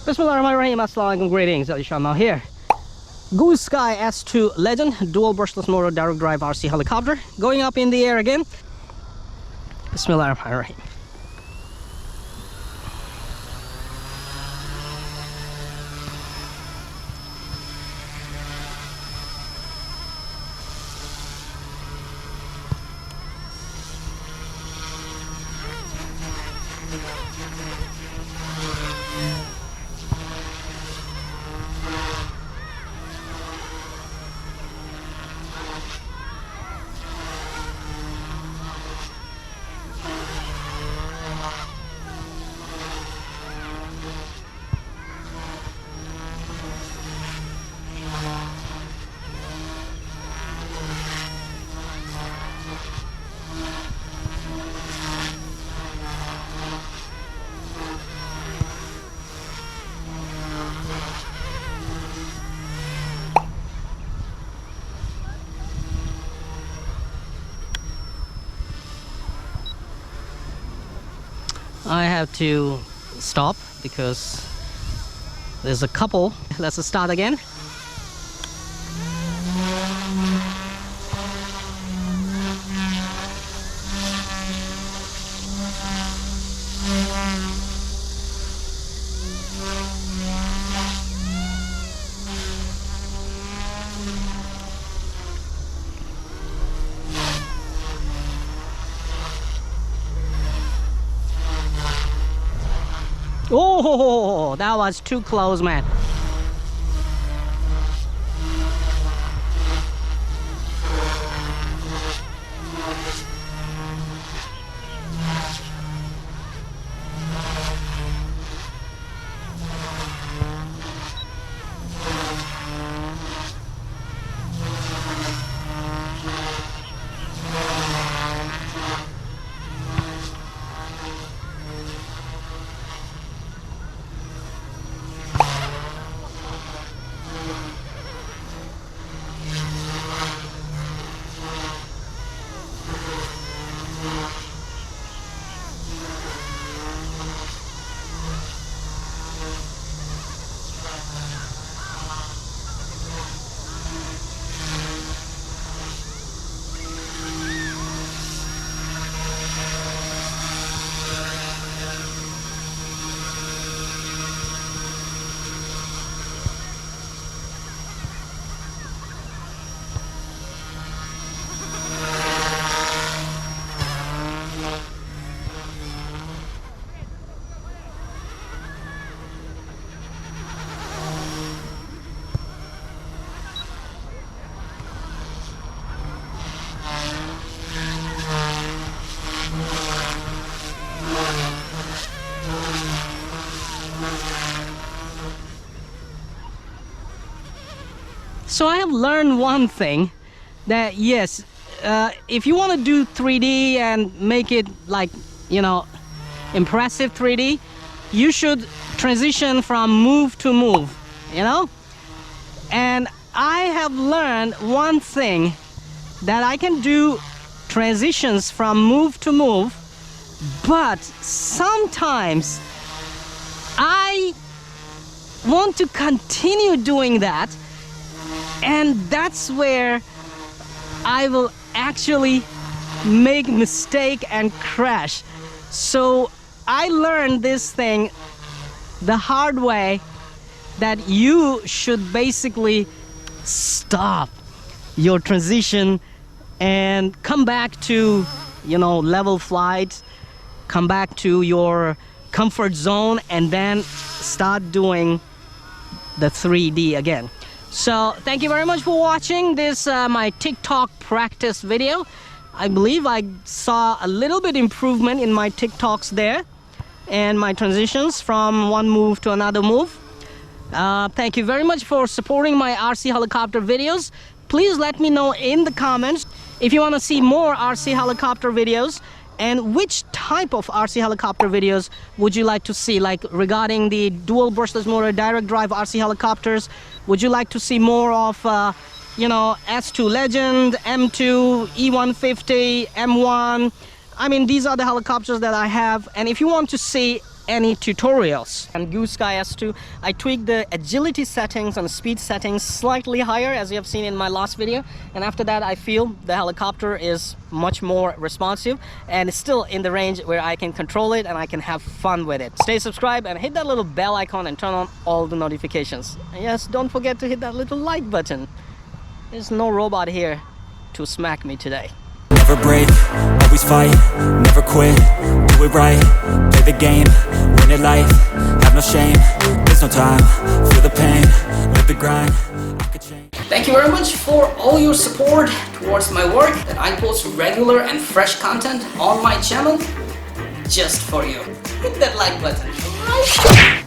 Bismillahirrahmanirrahim. Assalamualaikum, greetings. Alishanmao here. Goosky S2 Legend, dual brushless motor direct drive RC helicopter, going up in the air again. Bismillahirrahmanirrahim. I have to stop because there's a couple. Let's start again. Oh, that was too close, man. So I have learned one thing, that yes, if you want to do 3D and make it like, you know, impressive 3D, you should transition from move to move, you know? And I have learned one thing, that I can do transitions from move to move, but sometimes I want to continue doing that, and that's where I will actually make mistake and crash. So I learned this thing the hard way, that you should basically stop your transition and come back to, you know, level flight, come back to your comfort zone, and then start doing the 3D again. So thank you very much for watching this my Tick-tock practice video. I believe I saw a little bit improvement in my Tick-tocks there and my transitions from one move to another move. Thank you very much for supporting my RC helicopter videos. Please let me know in the comments if you want to see more RC helicopter videos, and which type of RC helicopter videos would you like to see, like regarding the dual brushless motor direct drive RC helicopters. Would you like to see more of you know, S2 Legend, M2, E150, M1? I mean, these are the helicopters that I have, and if you want to see any tutorials. And Goosky S2, I tweaked the agility settings and speed settings slightly higher, as you have seen in my last video, and after that I feel the helicopter is much more responsive and it's still in the range where I can control it and I can have fun with it. Stay subscribed and hit that little bell icon and turn on all the notifications. And yes, don't forget to hit that little like button. There's no robot here to smack me today. Never break, always fight, never quit, do it right, play the game, win it life, have no shame, there's no time, feel the pain, live the grind, I could change. Thank you very much for all your support towards my work, that I post regular and fresh content on my channel just for you. Hit that like button right